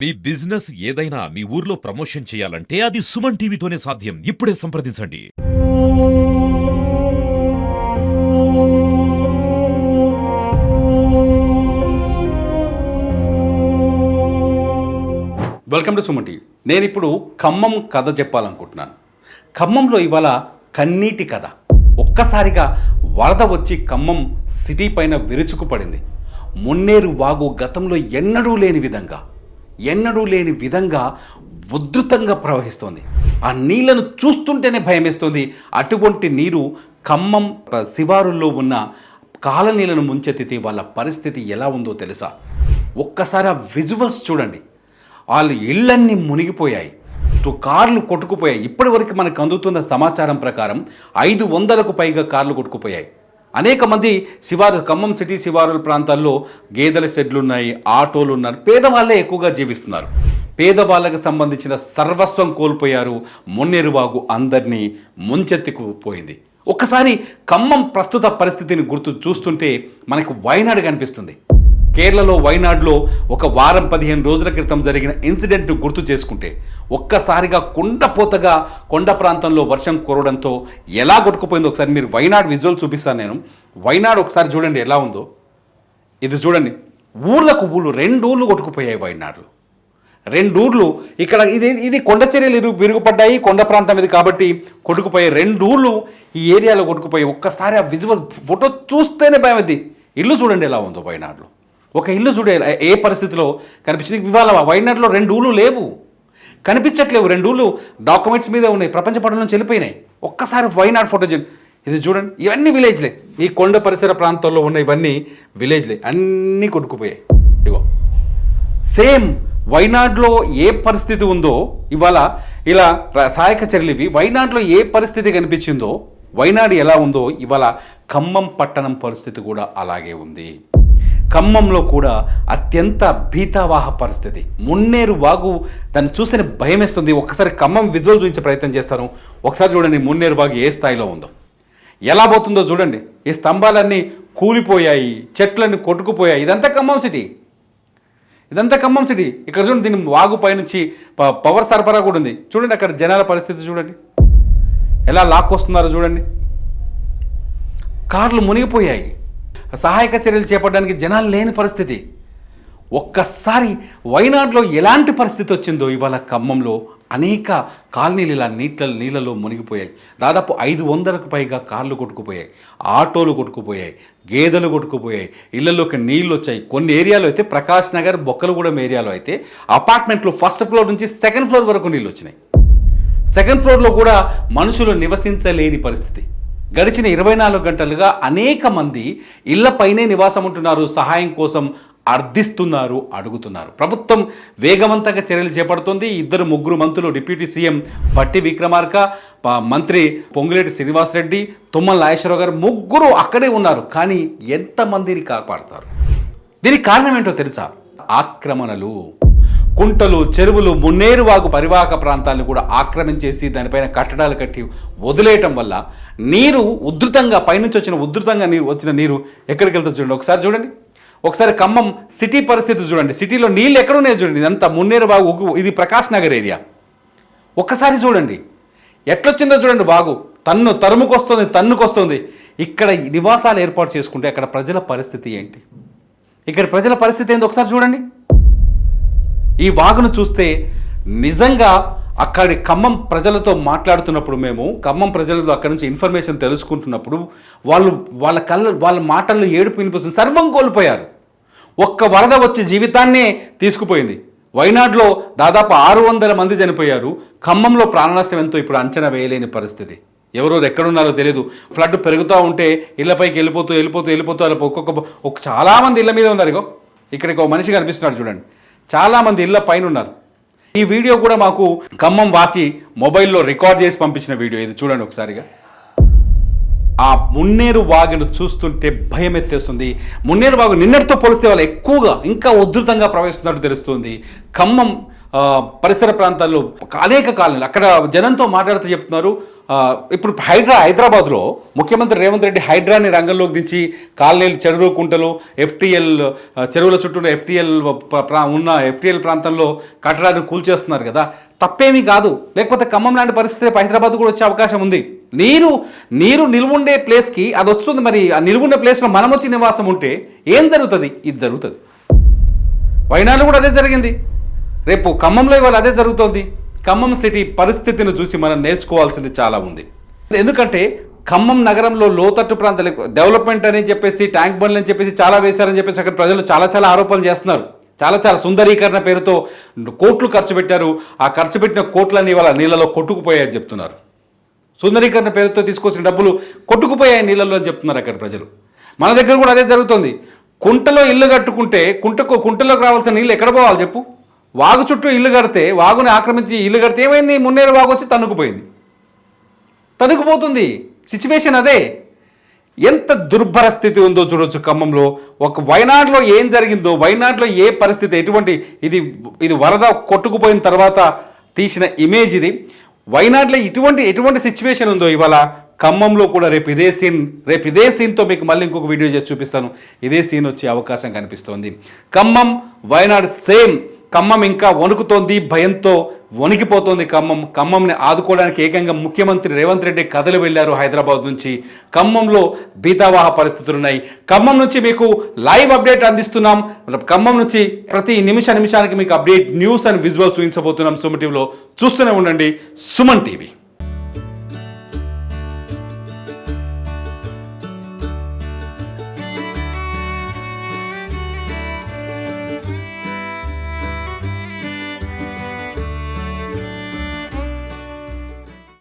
మీ business ఏదైనా మీ ఊర్లో promotion చేయాలంటే అది సుమన్ టీవీతోనే సాధ్యం. ఇప్పుడే సంప్రదించండి. Welcome to Suman TV. నేను ఇప్పుడు ఖమ్మం కథ చెప్పాలనుకుంటున్నాను. ఖమ్మంలో ఇవాళ కన్నీటి కథ. ఒక్కసారిగా వరద వచ్చి ఖమ్మం సిటీ పైన విరుచుకుపడింది. మున్నేరు వాగు గతంలో ఎన్నడూ లేని విధంగా ఉధృతంగా ప్రవహిస్తోంది. ఆ నీళ్లను చూస్తుంటేనే భయమేస్తోంది. అటువంటి నీరు ఖమ్మం శివారుల్లో ఉన్న కాలనీలను ముంచెత్తితే వాళ్ళ పరిస్థితి ఎలా ఉందో తెలుసా? ఒక్కసారి ఆ విజువల్స్ చూడండి. వాళ్ళ ఇళ్ళన్నీ మునిగిపోయాయి, కార్లు కొట్టుకుపోయాయి. ఇప్పటి వరకు మనకు అందుతున్న సమాచారం ప్రకారం 500కు పైగా కార్లు కొట్టుకుపోయాయి. అనేక మంది ఖమ్మం సిటీ శివారుల ప్రాంతాల్లో గేదెల షెడ్లు ఉన్నాయి, ఆటోలు ఉన్నారు. పేదవాళ్ళే ఎక్కువగా జీవిస్తున్నారు. పేదవాళ్ళకు సంబంధించిన సర్వస్వం కోల్పోయారు. మున్నేరువాగు అందరినీ ముంచెత్తుకుపోయింది. ఒక్కసారి ఖమ్మం ప్రస్తుత పరిస్థితిని చూస్తుంటే మనకు వైనాడు కనిపిస్తుంది. కేరళలో వైనాడులో ఒక వారం 15 రోజుల క్రితం జరిగిన ఇన్సిడెంట్ను గుర్తు చేసుకుంటే ఒక్కసారిగా కుండపోతగా కొండ ప్రాంతంలో వర్షం కురవడంతో ఎలా కొట్టుకుపోయిందో ఒకసారి మీరు వైనాడు విజువల్ చూపిస్తాను నేను. వైనాడు ఒకసారి చూడండి ఎలా ఉందో. ఇది చూడండి, ఊళ్ళకు ఊళ్ళు 2 ఊళ్ళు కొట్టుకుపోయాయి. వైనాడులో 2 ఊళ్ళు. ఇక్కడ ఇది కొండ చర్యలు విరుగుపడ్డాయి, కొండ ప్రాంతం ఇది కాబట్టి కొట్టుకుపోయాయి. 2 ఊళ్ళు ఈ ఏరియాలో కొట్టుకుపోయాయి. ఒక్కసారి ఆ విజువల్ ఫోటో చూస్తేనే భయం. ఇల్లు చూడండి ఎలా ఉందో. వైనాడులో ఒక ఇల్లు చూడే ఏ పరిస్థితిలో కనిపించింది. ఇవాళ వైనాడులో 2 ఊళ్ళు లేవు, కనిపించట్లేవు. 2 ఊళ్ళు డాక్యుమెంట్స్ మీద ఉన్నాయి, ప్రపంచ పటం నుంచి వెళ్ళిపోయినాయి. ఒక్కసారి వైనాడు ఫోటో ఇది చూడండి. ఇవన్నీ విలేజ్లే, ఈ కొండ పరిసర ప్రాంతాల్లో ఉన్న ఇవన్నీ విలేజ్లే, అన్నీ కొట్టుకుపోయాయి. ఇగో సేమ్ వైనాడులో ఏ పరిస్థితి ఉందో ఇవాళ ఇలా సహాయక చర్యలు ఇవి. వైనాడులో ఏ పరిస్థితి కనిపించిందో, వైనాడు ఎలా ఉందో ఇవాళ ఖమ్మం పట్టణం పరిస్థితి కూడా అలాగే ఉంది. ఖమ్మంలో కూడా అత్యంత భీతావాహ పరిస్థితి. మున్నేరు వాగు దాన్ని చూస్తేనే భయం వేస్తుంది. ఒకసారి ఖమ్మం విజువల్ చూపించే ప్రయత్నం చేస్తాను. ఒకసారి చూడండి మున్నేరు వాగు ఏ స్థాయిలో ఉందో, ఎలా పోతుందో చూడండి. ఈ స్తంభాలన్నీ కూలిపోయాయి, చెట్లన్నీ కొట్టుకుపోయాయి. ఇదంతా ఖమ్మం సిటీ. ఇక్కడ చూడండి, దీని వాగు పైనుంచి పవర్ సరఫరా కూడా ఉంది. చూడండి అక్కడ జనాల పరిస్థితి చూడండి, ఎలా లాక్కొస్తున్నారో చూడండి. కార్లు మునిగిపోయాయి. సహాయక చర్యలు చేపట్టడానికి జనాలు లేని పరిస్థితి. ఒక్కసారి వైనాడులో ఎలాంటి పరిస్థితి వచ్చిందో ఇవాళ ఖమ్మంలో అనేక కాలనీలు ఇలా నీళ్ళలో మునిగిపోయాయి. దాదాపు 500కు పైగా కార్లు కొట్టుకుపోయాయి, ఆటోలు కొట్టుకుపోయాయి, గేదెలు కొట్టుకుపోయాయి, ఇళ్లలోకి నీళ్ళు వచ్చాయి. కొన్ని ఏరియాలో అయితే ప్రకాష్ నగర్, బొక్కలగూడెం ఏరియాలో అయితే అపార్ట్మెంట్లో 1st ఫ్లోర్ నుంచి 2nd ఫ్లోర్ వరకు నీళ్ళు వచ్చినాయి. 2nd ఫ్లోర్లో కూడా మనుషులు నివసించలేని పరిస్థితి. గడిచిన 24 గంటలుగా అనేక మంది ఇళ్లపైనే నివాసం ఉంటున్నారు. సహాయం కోసం అర్థిస్తున్నారు, అడుగుతున్నారు. ప్రభుత్వం వేగవంతంగా చర్యలు చేపడుతుంది. 2-3 మంత్రులు, డిప్యూటీ సీఎం బట్టి విక్రమార్క, మంత్రి పొంగులేటి శ్రీనివాసరెడ్డి, తుమ్మల నాగేశ్వరరావు గారు ముగ్గురు అక్కడే ఉన్నారు. కానీ ఎంతమందిని కాపాడతారు? దీనికి కారణం ఏంటో తెలుసా? ఆక్రమణలు. కుంటలు, చెరువులు, మున్నేరు వాగు పరివాహక ప్రాంతాలను కూడా ఆక్రమించేసి దానిపైన కట్టడాలు కట్టి వదిలేయటం వల్ల నీరు ఉధృతంగా పైనుంచి వచ్చిన నీరు ఎక్కడికి వెళ్తుంది చూడండి. ఒకసారి చూడండి. ఒకసారి ఖమ్మం సిటీ పరిస్థితి చూడండి. సిటీలో నీళ్ళు ఎక్కడున్నాయో చూడండి. ఇదంతా మున్నేరు వాగు, ఇది ప్రకాష్ నగర్ ఏరియా. ఒక్కసారి చూడండి ఎట్లొచ్చిందో చూడండి. వాగు తన్నుకొస్తుంది. ఇక్కడ నివాసాలు ఏర్పాటు చేసుకుంటే అక్కడ ప్రజల పరిస్థితి ఏంటి? ఒకసారి చూడండి. ఈ వాగును చూస్తే నిజంగా అక్కడి ఖమ్మం ప్రజలతో మాట్లాడుతున్నప్పుడు, మేము ఖమ్మం ప్రజలతో అక్కడి నుంచి ఇన్ఫర్మేషన్ తెలుసుకుంటున్నప్పుడు వాళ్ళ మాటల్లో ఏడుపు వినిపిస్తుంది. సర్వం కోల్పోయారు. ఒక్క వరద వచ్చి జీవితాన్నే తీసుకుపోయింది. వైనాడులో దాదాపు 600 మంది చనిపోయారు. ఖమ్మంలో ప్రాణనష్టం ఎంతో ఇప్పుడు అంచనా వేయలేని పరిస్థితి. ఎవరో ఎక్కడున్నారో తెలియదు. ఫ్లడ్ పెరుగుతూ ఉంటే ఇళ్లపైకి వెళ్ళిపోతూ చాలామంది ఇళ్ల మీద ఉన్నారు. ఇక్కడికి ఒక మనిషి కనిపిస్తున్నాడు చూడండి. చాలామంది ఇళ్ల పైన ఉన్నారు. ఈ వీడియో కూడా మాకు ఖమ్మం వాసి మొబైల్లో రికార్డ్ చేసి పంపించిన వీడియో. ఇది చూడండి ఒకసారిగా. ఆ మున్నేరు వాగును చూస్తుంటే భయం ఎత్తేస్తుంది. మున్నేరు వాగు నిన్నటితో పోలిస్తే వాళ్ళు ఎక్కువగా ఇంకా ఉధృతంగా ప్రవహిస్తున్నట్టు తెలుస్తుంది. ఖమ్మం పరిసర ప్రాంతాల్లో అనేక కాలనీలు అక్కడ జనంతో మాట్లాడుతూ చెప్తున్నారు. ఇప్పుడు హైదరాబాద్లో ముఖ్యమంత్రి రేవంత్ రెడ్డి హైడ్రాని రంగంలోకి దించి కాలనీలు, చెరువు కుంటలు, ఎఫ్టీఎల్ చెరువుల చుట్టూ ఎఫ్టీఎల్ ఉన్న ఎఫ్టీఎల్ ప్రాంతంలో కట్టడాన్ని కూల్చేస్తున్నారు కదా, తప్పేమీ కాదు. లేకపోతే ఖమ్మం లాంటి పరిస్థితి హైదరాబాద్ కూడా వచ్చే అవకాశం ఉంది. నీరు నిలువుండే ప్లేస్కి అది వస్తుంది. మరి ఆ నిలువుండే ప్లేస్లో మనం వచ్చి నివాసం ఉంటే ఏం జరుగుతుంది? ఇది జరుగుతుంది. వైనాడులో కూడా అదే జరిగింది. రేపు ఖమ్మంలో ఇవాళ అదే జరుగుతోంది. ఖమ్మం సిటీ పరిస్థితిని చూసి మనం నేర్చుకోవాల్సింది చాలా ఉంది. ఎందుకంటే ఖమ్మం నగరంలో లోతట్టు ప్రాంతాలు డెవలప్మెంట్ అని చెప్పేసి, ట్యాంక్ బండ్లు అని చెప్పేసి చాలా వేశారని చెప్పేసి అక్కడ ప్రజలు చాలా ఆరోపణలు చేస్తున్నారు. చాలా సుందరీకరణ పేరుతో కోట్లు ఖర్చు పెట్టారు. ఆ ఖర్చు పెట్టిన కోట్లన్నీ ఇవాళ నీళ్ళలో కొట్టుకుపోయాయని చెప్తున్నారు. సుందరీకరణ పేరుతో తీసుకొచ్చిన డబ్బులు కొట్టుకుపోయాయి నీళ్ళలో అని చెప్తున్నారు అక్కడ ప్రజలు. మన దగ్గర కూడా అదే జరుగుతుంది. కుంటలో ఇల్లు కట్టుకుంటే కుంటలోకి రావాల్సిన నీళ్ళు ఎక్కడ పోవాలి చెప్పు? వాగు చుట్టూ ఇల్లు కడితే, వాగుని ఆక్రమించి ఇల్లు కడితే ఏమైంది? మున్నేరు వాగు వచ్చి తనుకుపోతుంది. సిచ్యువేషన్ అదే. ఎంత దుర్భర స్థితి ఉందో చూడొచ్చు ఖమ్మంలో. ఒక వైనాడులో ఏం జరిగిందో, వైనాడులో ఏ పరిస్థితి, ఇది వరద కొట్టుకుపోయిన తర్వాత తీసిన ఇమేజ్ ఇది. వైనాడులో ఎటువంటి సిచ్యువేషన్ ఉందో ఇవాళ ఖమ్మంలో కూడా రేపు ఇదే సీన్తో మీకు మళ్ళీ ఇంకొక వీడియో చేసి చూపిస్తాను. ఇదే సీన్ వచ్చే అవకాశం కనిపిస్తోంది. ఖమ్మం, వయనాడు సేమ్. ఖమ్మం ఇంకా వణుకుతోంది, భయంతో వణికిపోతోంది ఖమ్మంని ఆదుకోవడానికి ఏకంగా ముఖ్యమంత్రి రేవంత్ రెడ్డి కథలు వెళ్ళారు హైదరాబాద్ నుంచి. ఖమ్మంలో భీతావాహ పరిస్థితులు ఉన్నాయి. ఖమ్మం నుంచి మీకు లైవ్ అప్డేట్ అందిస్తున్నాం. ఖమ్మం నుంచి ప్రతి నిమిషానికి మీకు అప్డేట్, న్యూస్ అండ్ విజువల్ చూపించబోతున్నాం సుమన్ టీవీలో. చూస్తూనే ఉండండి సుమన్ టీవీ.